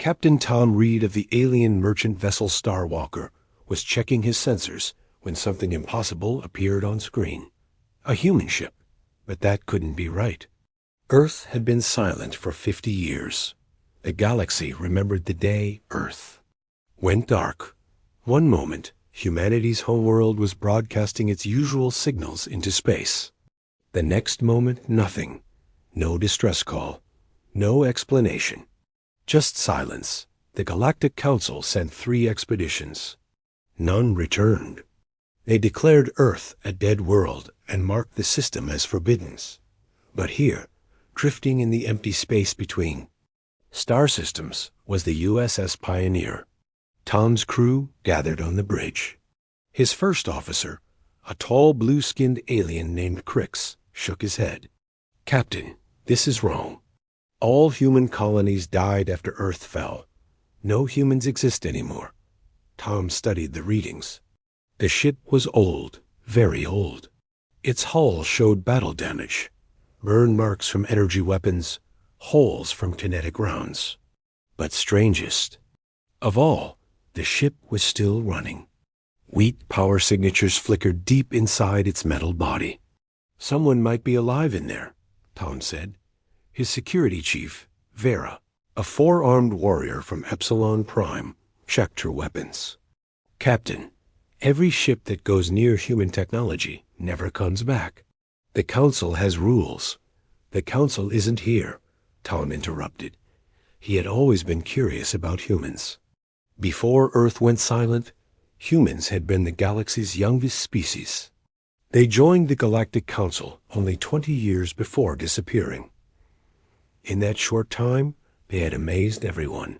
Captain Tom Reed of the alien merchant vessel Starwalker was checking his sensors when something impossible appeared on screen. A human ship, but that couldn't be right. Earth had been silent for 50 years. The galaxy remembered the day Earth went dark. One moment, humanity's homeworld was broadcasting its usual signals into space. The next moment, nothing. No distress call. No explanation. Just silence. The Galactic Council sent 3 expeditions. None returned. They declared Earth a dead world and marked the system as forbidden. But here, drifting in the empty space between star systems, was the USS Pioneer. Tom's crew gathered on the bridge. His first officer, a tall blue-skinned alien named Crix, shook his head. "Captain, this is wrong. All human colonies died after Earth fell. No humans exist anymore." Tom studied the readings. The ship was old, very old. Its hull showed battle damage, burn marks from energy weapons, holes from kinetic rounds. But strangest of all, the ship was still running. Weak power signatures flickered deep inside its metal body. "Someone might be alive in there," Tom said. His security chief, Vera, a 4-armed warrior from Epsilon Prime, checked her weapons. "Captain, every ship that goes near human technology never comes back. The Council has rules." "The Council isn't here," Tom interrupted. He had always been curious about humans. Before Earth went silent, humans had been the galaxy's youngest species. They joined the Galactic Council only 20 years before disappearing. In that short time, they had amazed everyone.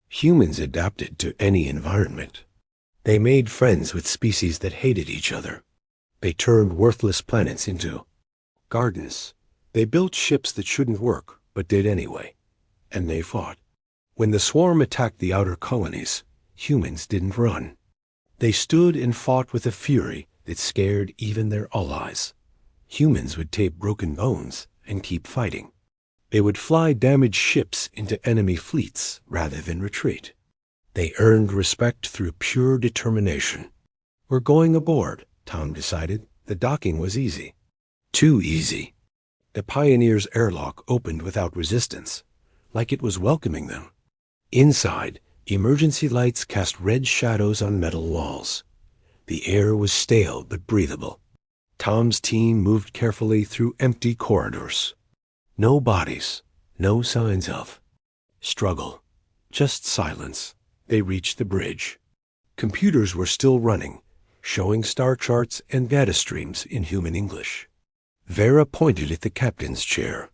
Humans adapted to any environment. They made friends with species that hated each other. They turned worthless planets into gardens. They built ships that shouldn't work, but did anyway. And they fought. When the swarm attacked the outer colonies, humans didn't run. They stood and fought with a fury that scared even their allies. Humans would tape broken bones and keep fighting. They would fly damaged ships into enemy fleets rather than retreat. They earned respect through pure determination. "We're going aboard," Tom decided. The docking was easy. Too easy. The Pioneer's airlock opened without resistance, like it was welcoming them. Inside, emergency lights cast red shadows on metal walls. The air was stale but breathable. Tom's team moved carefully through empty corridors. No bodies, no signs of struggle, just silence. They reached the bridge. Computers were still running, showing star charts and data streams in human English. Vera pointed at the captain's chair.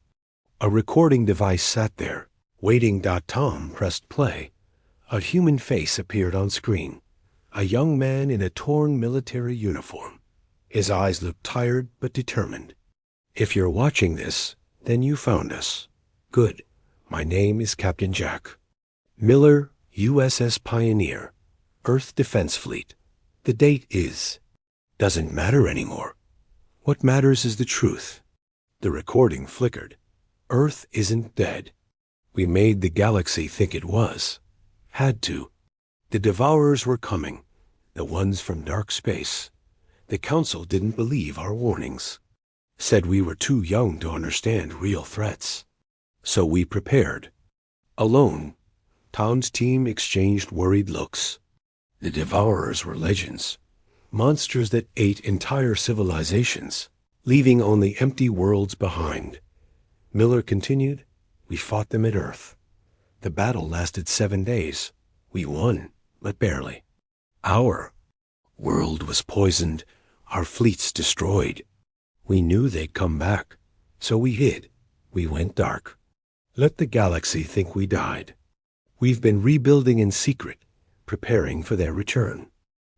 A recording device sat there, waiting. Tom pressed play. A human face appeared on screen. A young man in a torn military uniform. His eyes looked tired but determined. "If you're watching this, then you found us. Good. My name is Captain Jack Miller, USS Pioneer, Earth Defense Fleet. The date is doesn't matter anymore. What matters is the truth." The recording flickered. "Earth isn't dead. We made the galaxy think it was. Had to. The Devourers were coming, the ones from dark space. The Council didn't believe our warnings. Said we were too young to understand real threats. So we prepared. Alone." Tom's team exchanged worried looks. The Devourers were legends. Monsters that ate entire civilizations, leaving only empty worlds behind. Miller continued, "We fought them at Earth. The battle lasted 7 days. We won, but barely. Our world was poisoned, our fleets destroyed. We knew they'd come back, so we hid. We went dark. Let the galaxy think we died. We've been rebuilding in secret, preparing for their return."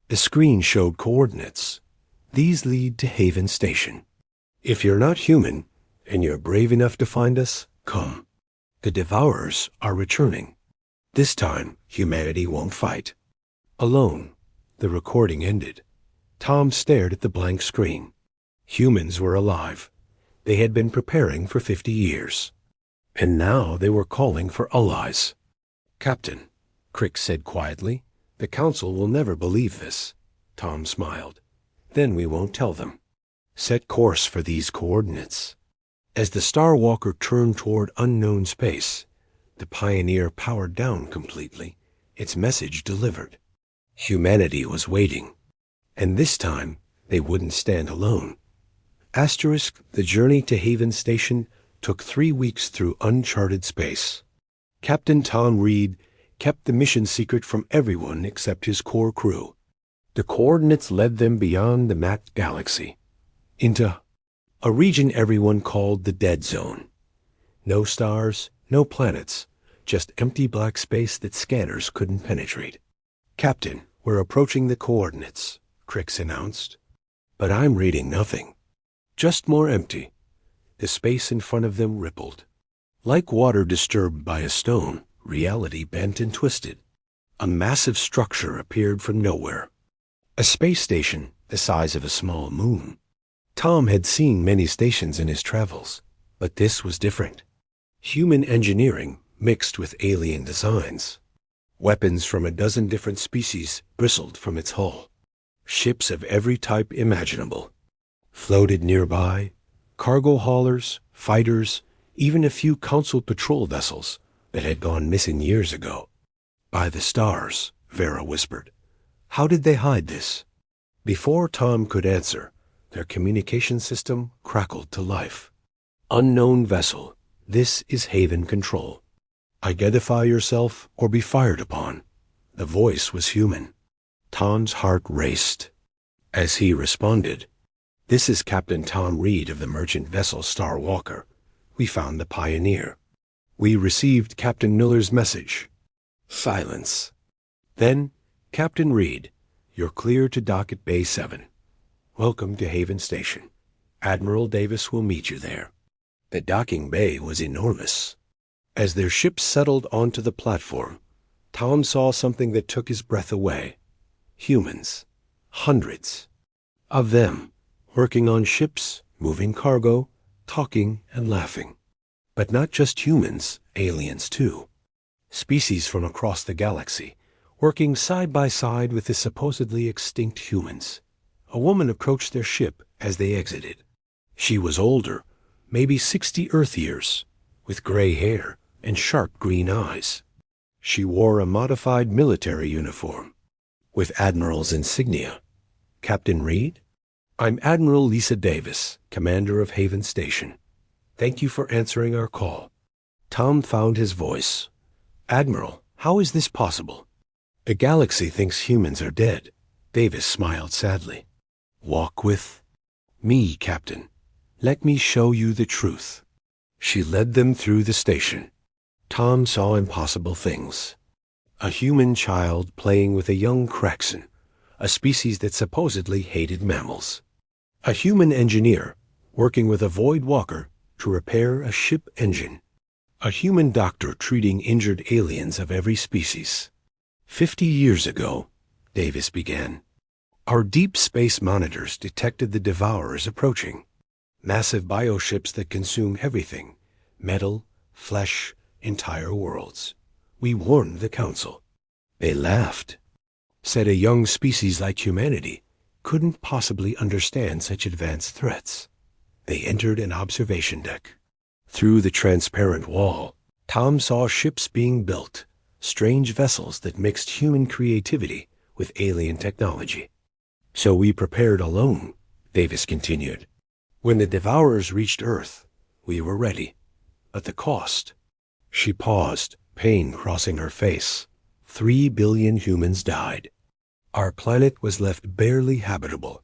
The screen showed coordinates. "These lead to Haven Station. If you're not human, and you're brave enough to find us, come. The Devourers are returning. This time, humanity won't fight." Alone, the recording ended. Tom stared at the blank screen. Humans were alive. They had been preparing for 50 years. And now they were calling for allies. "Captain," Crick said quietly, "the Council will never believe this." Tom smiled. "Then we won't tell them. Set course for these coordinates." As the Star Walker turned toward unknown space, the Pioneer powered down completely, its message delivered. Humanity was waiting, and this time they wouldn't stand alone. The journey to Haven Station took 3 weeks through uncharted space. Captain Tom Reed kept the mission secret from everyone except his core crew. The coordinates led them beyond the mapped galaxy, into a region everyone called the Dead Zone. No stars, no planets, just empty black space that scanners couldn't penetrate. "Captain, we're approaching the coordinates," Crix announced. "But I'm reading nothing. Just more empty." The space in front of them rippled. Like water disturbed by a stone, reality bent and twisted. A massive structure appeared from nowhere. A space station the size of a small moon. Tom had seen many stations in his travels, but this was different. Human engineering mixed with alien designs. Weapons from a dozen different species bristled from its hull. Ships of every type imaginable floated nearby, cargo haulers, fighters, even a few Council patrol vessels that had gone missing years ago. "By the stars," Vera whispered. "How did they hide this?" Before Tom could answer, their communication system crackled to life. "Unknown vessel, this is Haven Control. Identify yourself or be fired upon." The voice was human. Tom's heart raced. As he responded, "This is Captain Tom Reed of the merchant vessel Star Walker. We found the Pioneer. We received Captain Miller's message." Silence. Then, "Captain Reed, you're clear to dock at Bay 7. Welcome to Haven Station. Admiral Davis will meet you there." The docking bay was enormous. As their ship settled onto the platform, Tom saw something that took his breath away. Humans. Hundreds of them, working on ships, moving cargo, talking and laughing. But not just humans, aliens too. Species from across the galaxy, working side by side with the supposedly extinct humans. A woman approached their ship as they exited. She was older, maybe 60 Earth years, with gray hair and sharp green eyes. She wore a modified military uniform, with Admiral's insignia. "Captain Reed? I'm Admiral Lisa Davis, commander of Haven Station. Thank you for answering our call." Tom found his voice. "Admiral, how is this possible?" "The galaxy thinks humans are dead." Davis smiled sadly. "Walk with me, Captain. Let me show you the truth." She led them through the station. Tom saw impossible things. A human child playing with a young Kraxan, a species that supposedly hated mammals. A human engineer working with a void walker to repair a ship engine. A human doctor treating injured aliens of every species. 50 years ago, Davis began, our deep space monitors detected the Devourers approaching. Massive bioships that consume everything, metal, flesh, entire worlds. We warned the Council. They laughed. Said a young species like humanity couldn't possibly understand such advanced threats. They entered an observation deck. Through the transparent wall, Tom saw ships being built, strange vessels that mixed human creativity with alien technology. "So we prepared alone," Davis continued. "When the Devourers reached Earth, we were ready. But the cost..." She paused, pain crossing her face. 3 billion humans died. Our planet was left barely habitable.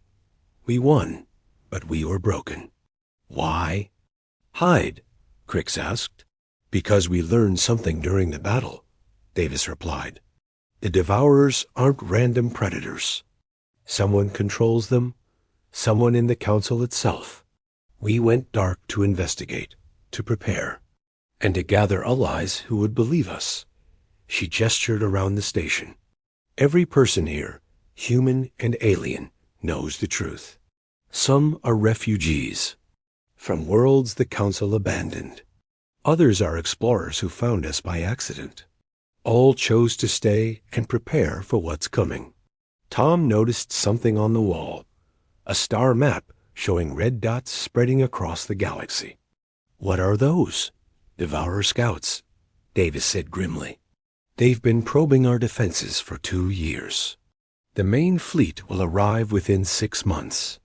We won, but we were broken. "Why?" "Hide," Crix asked. "Because we learned something during the battle," Davis replied. "The Devourers aren't random predators. Someone controls them, someone in the Council itself. We went dark to investigate, to prepare, and to gather allies who would believe us." She gestured around the station. "Every person here, human and alien, knows the truth. Some are refugees from worlds the Council abandoned. Others are explorers who found us by accident. All chose to stay and prepare for what's coming. Tom noticed something on the wall, a star map showing red dots spreading across the galaxy. "What are those?" "Devourer scouts," Davis said grimly. "They've been probing our defenses for 2 years. The main fleet will arrive within 6 months.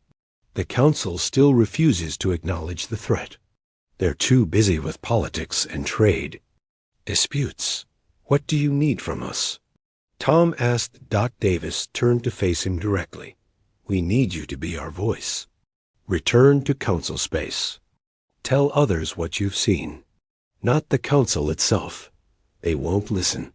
The Council still refuses to acknowledge the threat. They're too busy with politics and trade. Disputes. What do you need from us?" Tom asked. Davis turned to face him directly. "We need you to be our voice. Return to Council space. Tell others what you've seen. Not the Council itself. They won't listen.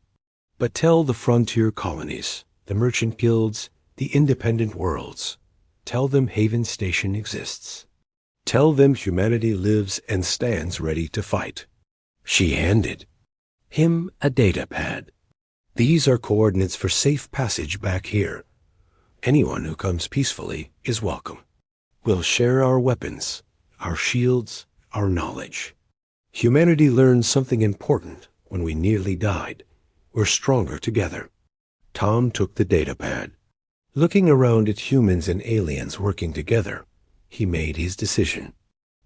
But tell the frontier colonies, the merchant guilds, the independent worlds. Tell them Haven Station exists. Tell them humanity lives and stands ready to fight." She handed him a data pad. "These are coordinates for safe passage back here. Anyone who comes peacefully is welcome. We'll share our weapons, our shields, our knowledge. Humanity learned something important when we nearly died. We're stronger together." Tom took the data pad. Looking around at humans and aliens working together, he made his decision.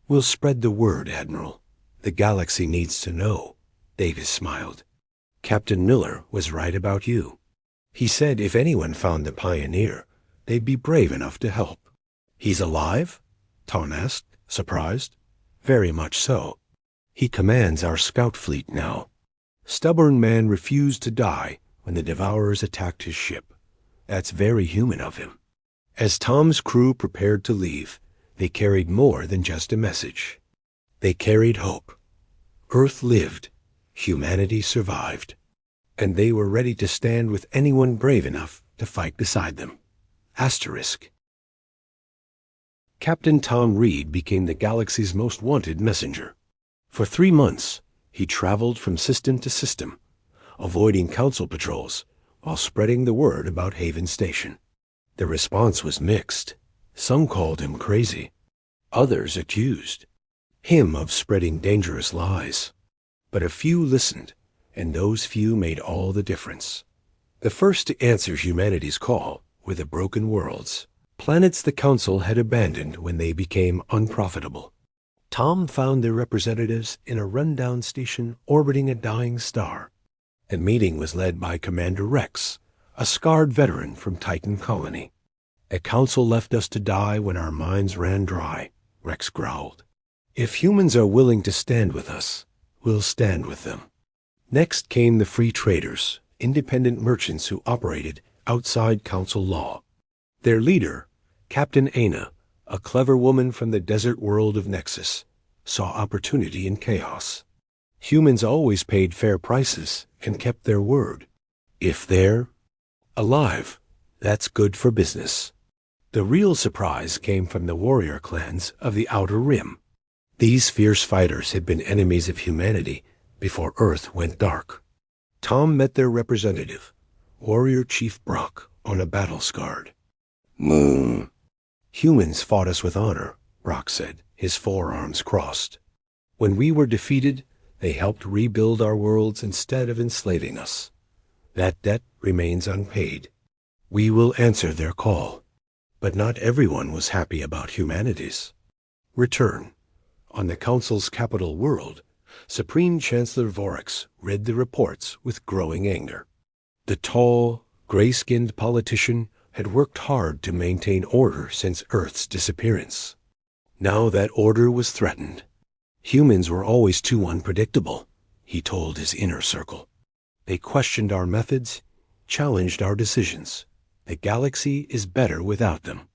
"We'll spread the word, Admiral. The galaxy needs to know." Davis smiled. "Captain Miller was right about you. He said if anyone found the Pioneer, they'd be brave enough to help." "He's alive?" Tom asked, surprised. "Very much so. He commands our scout fleet now. Stubborn man refused to die when the Devourers attacked his ship. That's very human of him." As Tom's crew prepared to leave, they carried more than just a message. They carried hope. Earth lived. Humanity survived. And they were ready to stand with anyone brave enough to fight beside them. Asterisk. Captain Tom Reed became the galaxy's most wanted messenger. For 3 months, he traveled from system to system, avoiding Council patrols while spreading the word about Haven Station. The response was mixed. Some called him crazy. Others accused him of spreading dangerous lies. But a few listened, and those few made all the difference. The first to answer humanity's call were the broken worlds, planets the Council had abandoned when they became unprofitable. Tom found their representatives in a rundown station orbiting a dying star. The meeting was led by Commander Rex, a scarred veteran from Titan Colony. "The Council left us to die when our minds ran dry," Rex growled. "If humans are willing to stand with us, we'll stand with them." Next came the free traders, independent merchants who operated outside Council law. Their leader, Captain Aina, a clever woman from the desert world of Nexus, saw opportunity in chaos. Humans always paid fair prices and kept their word. If they're alive, that's good for business. The real surprise came from the warrior clans of the Outer Rim. These fierce fighters had been enemies of humanity before Earth went dark. Tom met their representative, Warrior Chief Brock, on a battle scarred. "Humans fought us with honor," Brock said, his forearms crossed. "When we were defeated, they helped rebuild our worlds instead of enslaving us. That debt remains unpaid. We will answer their call." But not everyone was happy about humanity's return. On the Council's capital world, Supreme Chancellor Vorax read the reports with growing anger. The tall, gray-skinned politician had worked hard to maintain order since Earth's disappearance. Now that order was threatened. Humans were always too unpredictable, he told his inner circle. They questioned our methods, challenged our decisions. The galaxy is better without them.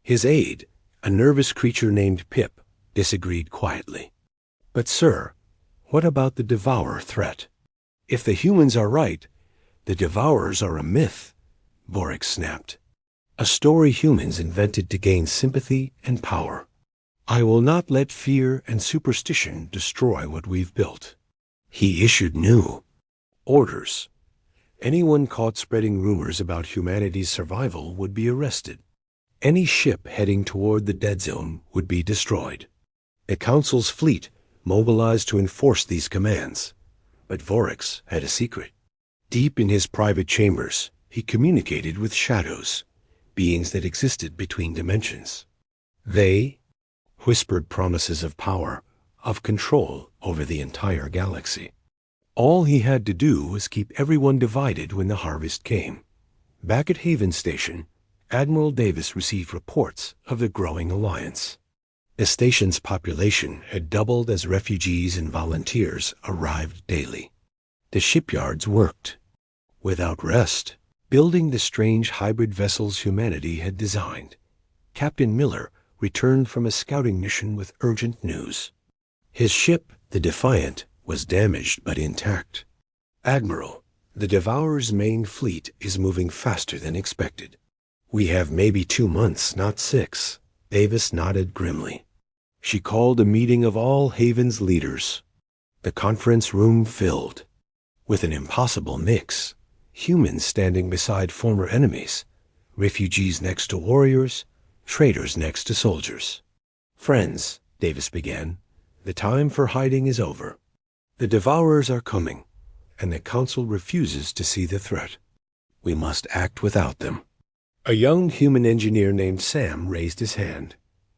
His aide, a nervous creature named Pip, disagreed quietly. "But sir, what about the Devourer threat? If the humans are right, the Devourers are a myth," Vorax snapped. "A story humans invented to gain sympathy and power. I will not let fear and superstition destroy what we've built." He issued new orders. Anyone caught spreading rumors about humanity's survival would be arrested. Any ship heading toward the dead zone would be destroyed. The Council's fleet mobilized to enforce these commands, but Vorax had a secret. Deep in his private chambers, he communicated with shadows, beings that existed between dimensions. They whispered promises of power, of control over the entire galaxy. All he had to do was keep everyone divided when the harvest came. Back at Haven Station, Admiral Davis received reports of the growing alliance. The station's population had doubled as refugees and volunteers arrived daily. The shipyards worked without rest, building the strange hybrid vessels humanity had designed. Captain Miller returned from a scouting mission with urgent news. His ship, the Defiant, was damaged but intact. "Admiral, the Devourer's main fleet is moving faster than expected. We have maybe 2 months, not 6. Davis nodded grimly. She called a meeting of all Haven's leaders. The conference room filled with an impossible mix. Humans standing beside former enemies, refugees next to warriors, traitors next to soldiers. "Friends," Davis began, "the time for hiding is over. The Devourers are coming, and the Council refuses to see the threat. We must act without them." A young human engineer named Sam raised his hand.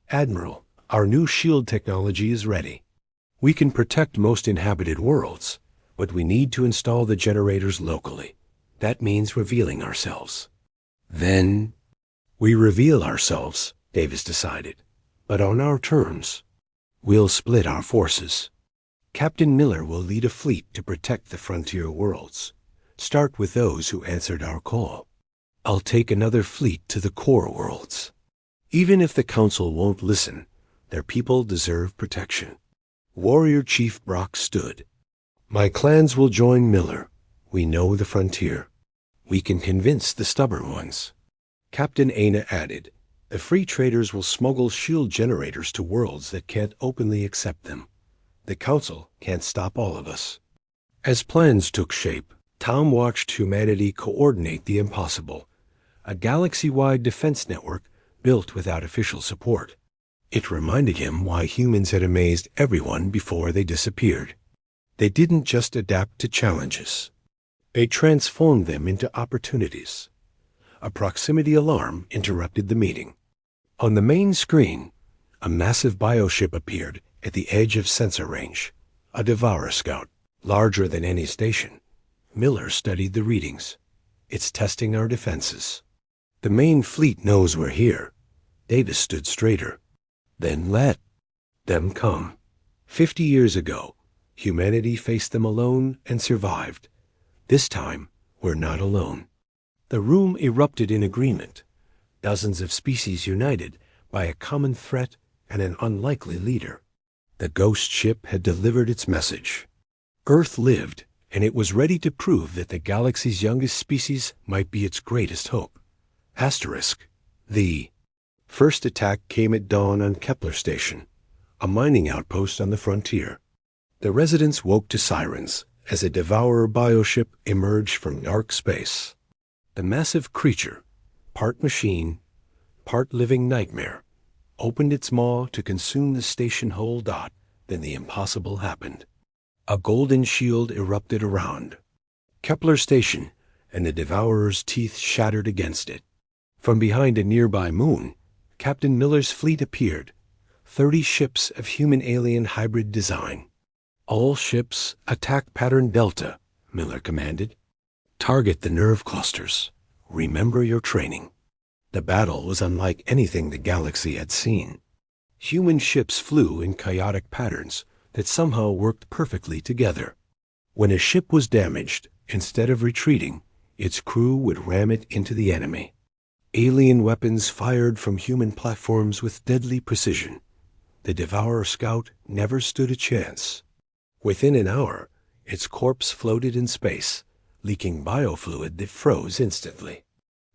"Admiral, our new shield technology is ready. We can protect most inhabited worlds, but we need to install the generators locally. That means revealing ourselves." "Then we reveal ourselves," Davis decided, "but on our terms. We'll split our forces. Captain Miller will lead a fleet to protect the frontier worlds. Start with those who answered our call. I'll take another fleet to the core worlds. Even if the Council won't listen, their people deserve protection." Warrior Chief Brock stood. "My clans will join Miller. We know the frontier. We can convince the stubborn ones." Captain Aina added, "The free traders will smuggle shield generators to worlds that can't openly accept them. The Council can't stop all of us." As plans took shape, Tom watched humanity coordinate the impossible, a galaxy-wide defense network built without official support. It reminded him why humans had amazed everyone before they disappeared. They didn't just adapt to challenges. They transformed them into opportunities. A proximity alarm interrupted the meeting. On the main screen, a massive bioship appeared at the edge of sensor range, a Devourer scout, larger than any station. Miller studied the readings. "It's testing our defenses. The main fleet knows we're here." Davis stood straighter. "Then let them come. 50 years ago, humanity faced them alone and survived. This time, we're not alone." The room erupted in agreement. Dozens of species united by a common threat and an unlikely leader. The ghost ship had delivered its message. Earth lived, and it was ready to prove that the galaxy's youngest species might be its greatest hope. Asterisk. The first attack came at dawn on Kepler Station, a mining outpost on the frontier. The residents woke to sirens as a Devourer bioship emerged from dark space. The massive creature, part machine, part living nightmare, opened its maw to consume the station whole. Then the impossible happened. A golden shield erupted around Kepler Station, and the Devourer's teeth shattered against it. From behind a nearby moon, Captain Miller's fleet appeared, 30 ships of human-alien hybrid design. "All ships attack pattern Delta," Miller commanded. "Target the nerve clusters. Remember your training." The battle was unlike anything the galaxy had seen. Human ships flew in chaotic patterns that somehow worked perfectly together. When a ship was damaged, instead of retreating, its crew would ram it into the enemy. Alien weapons fired from human platforms with deadly precision. The Devourer scout never stood a chance. Within an hour, its corpse floated in space, leaking biofluid that froze instantly.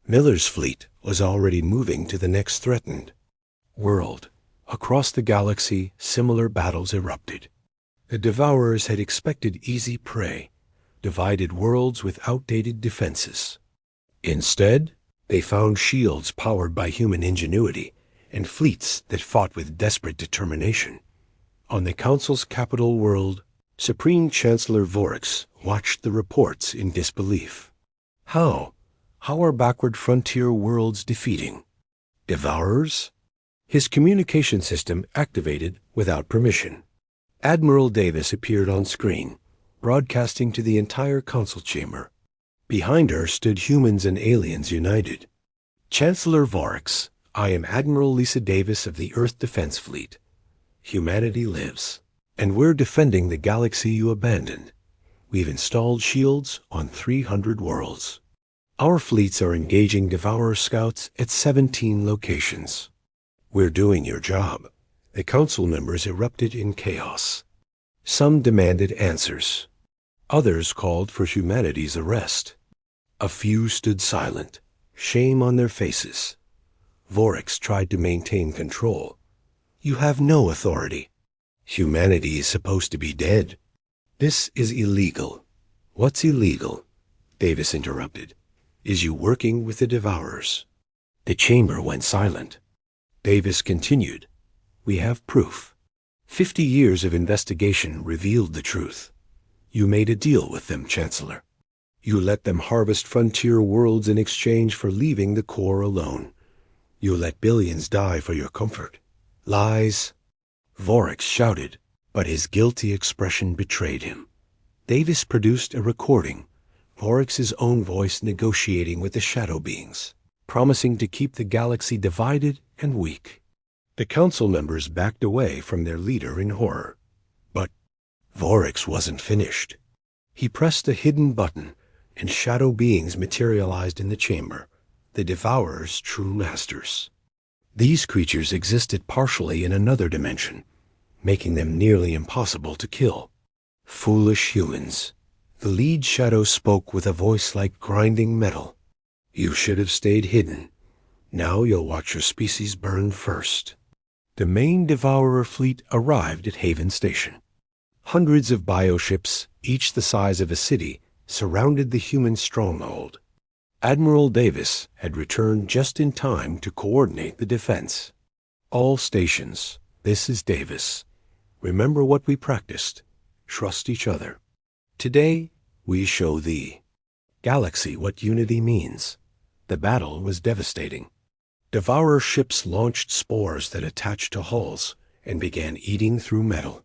Miller's fleet was already moving to the next threatened world. Across the galaxy, similar battles erupted. The Devourers had expected easy prey, divided worlds with outdated defenses. Instead, they found shields powered by human ingenuity and fleets that fought with desperate determination. On the Council's capital world, Supreme Chancellor Vorix watched the reports in disbelief. How? How are backward frontier worlds defeating? Devourers? His communication system activated without permission. Admiral Davis appeared on screen, broadcasting to the entire council chamber. Behind her stood humans and aliens united. Chancellor Vorix, I am Admiral Lisa Davis of the Earth Defense Fleet. Humanity lives, and we're defending the galaxy you abandoned. We've installed shields on 300 worlds. Our fleets are engaging Devourer scouts at 17 locations. We're doing your job. The council members erupted in chaos. Some demanded answers. Others called for humanity's arrest. A few stood silent, shame on their faces. Vorix tried to maintain control. You have no authority. Humanity is supposed to be dead. This is illegal. What's illegal? Davis interrupted. Is you working with the Devourers? The chamber went silent. Davis continued. We have proof. 50 years of investigation revealed the truth. You made a deal with them, Chancellor. You let them harvest frontier worlds in exchange for leaving the core alone. You let billions die for your comfort. Lies. Vorix shouted, but his guilty expression betrayed him. Davis produced a recording, Vorix's own voice negotiating with the shadow beings, promising to keep the galaxy divided and weak. The council members backed away from their leader in horror. But Vorix wasn't finished. He pressed a hidden button, and shadow beings materialized in the chamber, the Devourer's true masters. These creatures existed partially in another dimension, making them nearly impossible to kill. Foolish humans. The lead shadow spoke with a voice like grinding metal. You should have stayed hidden. Now you'll watch your species burn first. The main Devourer fleet arrived at Haven Station. Hundreds of bioships, each the size of a city, surrounded the human stronghold. Admiral Davis had returned just in time to coordinate the defense. All stations, this is Davis. Remember what we practiced. Trust each other. Today, we show thee. Galaxy what unity means. The battle was devastating. Devourer ships launched spores that attached to hulls and began eating through metal.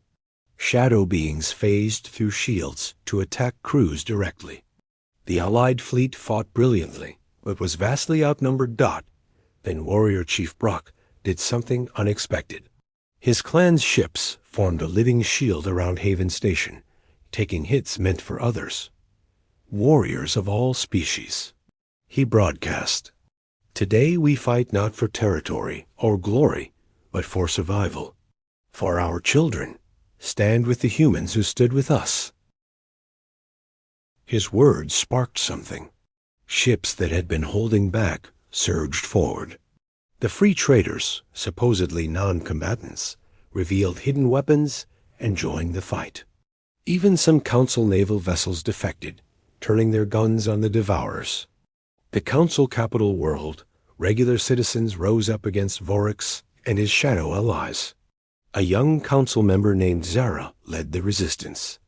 Shadow beings phased through shields to attack crews directly. The Allied fleet fought brilliantly, but was vastly outnumbered. Then Warrior Chief Brock did something unexpected. His clan's ships formed a living shield around Haven Station, taking hits meant for others. Warriors of all species. He broadcast. Today we fight not for territory or glory, but for survival. For our children. Stand with the humans who stood with us. His words sparked something. Ships that had been holding back surged forward. The free traders, supposedly non-combatants, revealed hidden weapons and joined the fight. Even some Council naval vessels defected, turning their guns on the Devourers. The Council capital world, regular citizens rose up against Vorix and his shadow allies. A young council member named Zara led the resistance.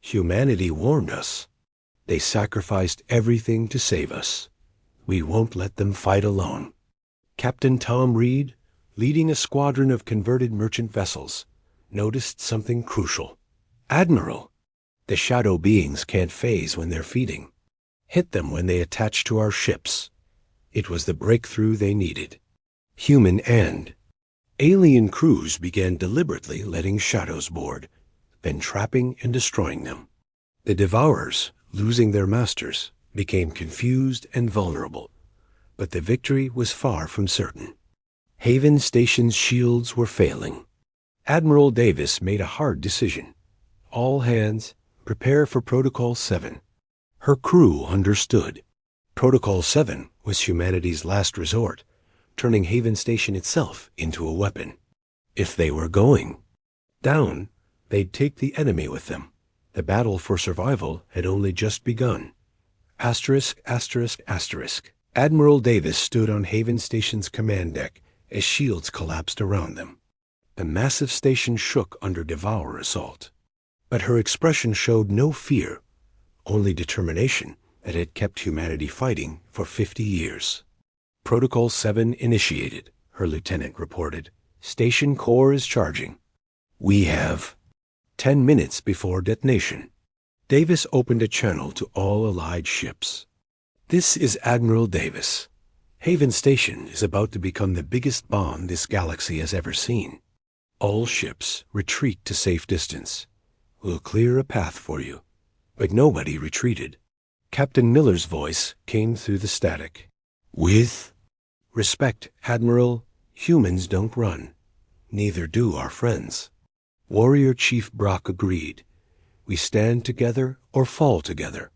Humanity warned us. They sacrificed everything to save us. We won't let them fight alone. Captain Tom Reed, leading a squadron of converted merchant vessels, noticed something crucial. Admiral, the shadow beings can't phase when they're feeding. Hit them when they attach to our ships. It was the breakthrough they needed. Human and alien crews began deliberately letting shadows board, then trapping and destroying them. The Devourers, losing their masters, became confused and vulnerable, but the victory was far from certain. Haven Station's shields were failing. Admiral Davis made a hard decision. All hands, prepare for Protocol 7. Her crew understood. Protocol 7 was humanity's last resort, turning Haven Station itself into a weapon. If they were going down, they'd take the enemy with them. The battle for survival had only just begun. Asterisk, asterisk, asterisk. Admiral Davis stood on Haven Station's command deck as shields collapsed around them. The massive station shook under Devourer assault. But her expression showed no fear, only determination that had kept humanity fighting for 50 years. Protocol 7 initiated, her lieutenant reported. Station core is charging. We have 10 minutes before detonation. Davis opened a channel to all Allied ships. This is Admiral Davis. Haven Station is about to become the biggest bomb this galaxy has ever seen. All ships retreat to safe distance. We'll clear a path for you. But nobody retreated. Captain Miller's voice came through the static. With respect, Admiral, humans don't run. Neither do our friends. Warrior Chief Brock agreed. We stand together or fall together.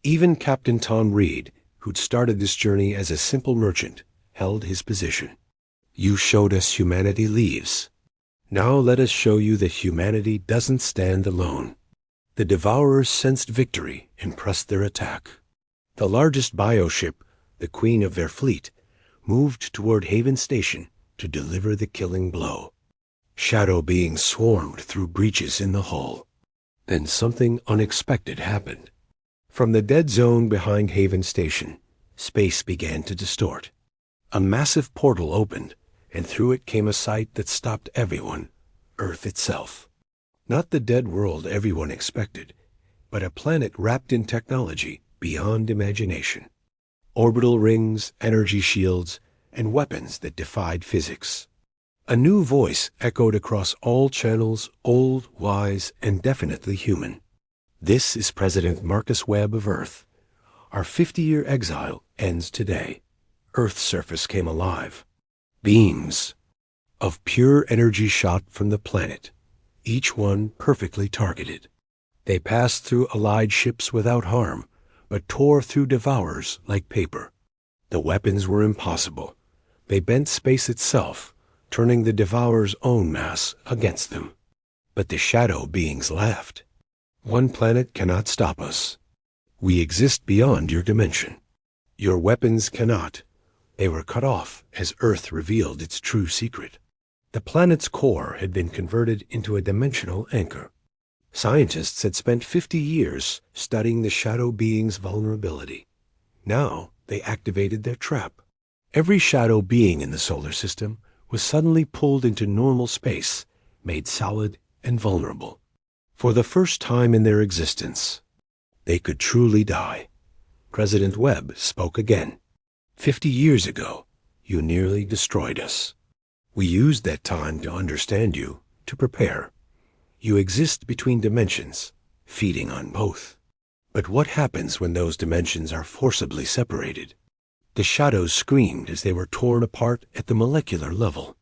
Even Captain Tom Reed, who'd started this journey as a simple merchant, held his position. You showed us humanity leaves. Now let us show you that humanity doesn't stand alone. The Devourers sensed victory and pressed their attack. The largest bioship, the queen of their fleet, moved toward Haven Station to deliver the killing blow. Shadow beings swarmed through breaches in the hull. Then something unexpected happened. From the dead zone behind Haven Station, space began to distort. A massive portal opened, and through it came a sight that stopped everyone, Earth itself. Not the dead world everyone expected, but a planet wrapped in technology beyond imagination. Orbital rings, energy shields, and weapons that defied physics. A new voice echoed across all channels, old, wise, and definitely human. This is President Marcus Webb of Earth. Our 50-year exile ends today. Earth's surface came alive. Beams of pure energy shot from the planet, each one perfectly targeted. They passed through Allied ships without harm, but tore through Devourers like paper. The weapons were impossible. They bent space itself, turning the Devourers' own mass against them. But the shadow beings laughed. One planet cannot stop us. We exist beyond your dimension. Your weapons cannot. They were cut off as Earth revealed its true secret. The planet's core had been converted into a dimensional anchor. Scientists had spent 50 years studying the shadow being's vulnerability. Now they activated their trap. Every shadow being in the solar system was suddenly pulled into normal space, made solid and vulnerable. For the first time in their existence, they could truly die. President Webb spoke again. 50 years ago, you nearly destroyed us. We used that time to understand you, to prepare. You exist between dimensions, feeding on both. But what happens when those dimensions are forcibly separated? The shadows screamed as they were torn apart at the molecular level.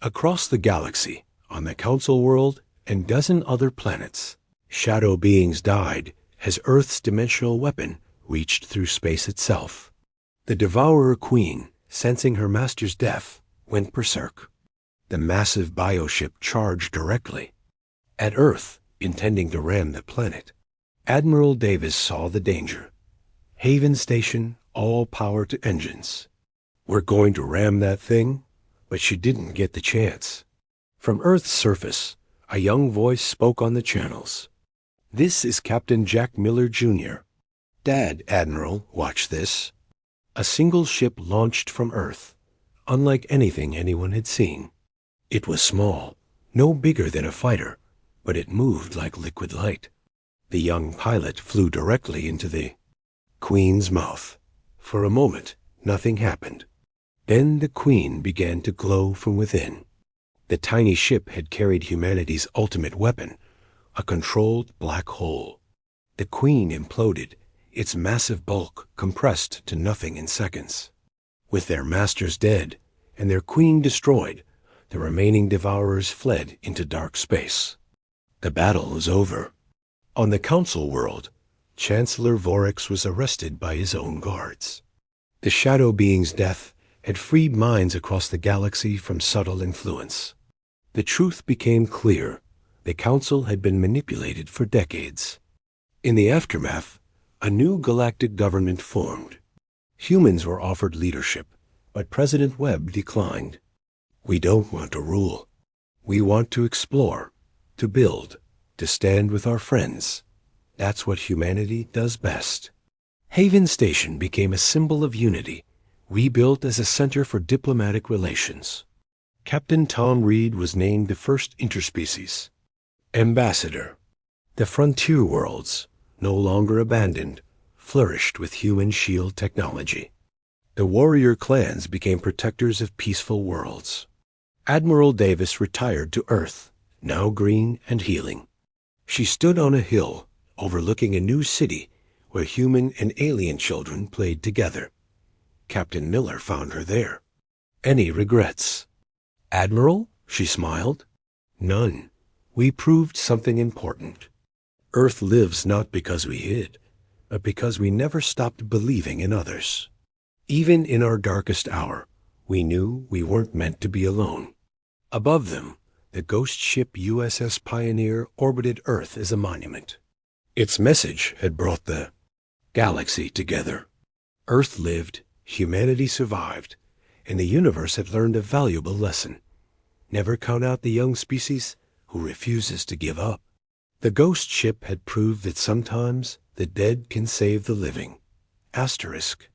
Across the galaxy, on the Council world and dozen other planets, shadow beings died as Earth's dimensional weapon reached through space itself. The Devourer Queen, sensing her master's death, went berserk. The massive bioship charged directly at Earth, intending to ram the planet. Admiral Davis saw the danger. Haven Station, all power to engines. We're going to ram that thing, but she didn't get the chance. From Earth's surface, a young voice spoke on the channels. This is Captain Jack Miller, Jr. Dad, Admiral, watch this. A single ship launched from Earth, unlike anything anyone had seen. It was small, no bigger than a fighter, but it moved like liquid light. The young pilot flew directly into the Queen's mouth. For a moment, nothing happened. Then the Queen began to glow from within. The tiny ship had carried humanity's ultimate weapon, a controlled black hole. The Queen imploded, its massive bulk compressed to nothing in seconds. With their masters dead and their queen destroyed, the remaining Devourers fled into dark space. The battle was over. On the Council world, Chancellor Vorex was arrested by his own guards. The shadow being's death had freed minds across the galaxy from subtle influence. The truth became clear. The Council had been manipulated for decades. In the aftermath, a new galactic government formed. Humans were offered leadership, but President Webb declined. We don't want to rule. We want to explore, to build, to stand with our friends. That's what humanity does best. Haven Station became a symbol of unity, rebuilt as a center for diplomatic relations. Captain Tom Reed was named the first interspecies ambassador. The frontier worlds, no longer abandoned, flourished with human shield technology. The warrior clans became protectors of peaceful worlds. Admiral Davis retired to Earth, now green and healing. She stood on a hill overlooking a new city where human and alien children played together. Captain Miller found her there. Any regrets? Admiral, she smiled. None. We proved something important. Earth lives not because we hid, but because we never stopped believing in others. Even in our darkest hour, we knew we weren't meant to be alone. Above them, the ghost ship USS Pioneer orbited Earth as a monument. Its message had brought the galaxy together. Earth lived, humanity survived, and the universe had learned a valuable lesson. Never count out the young species who refuses to give up. The ghost ship had proved that sometimes the dead can save the living. Asterisk.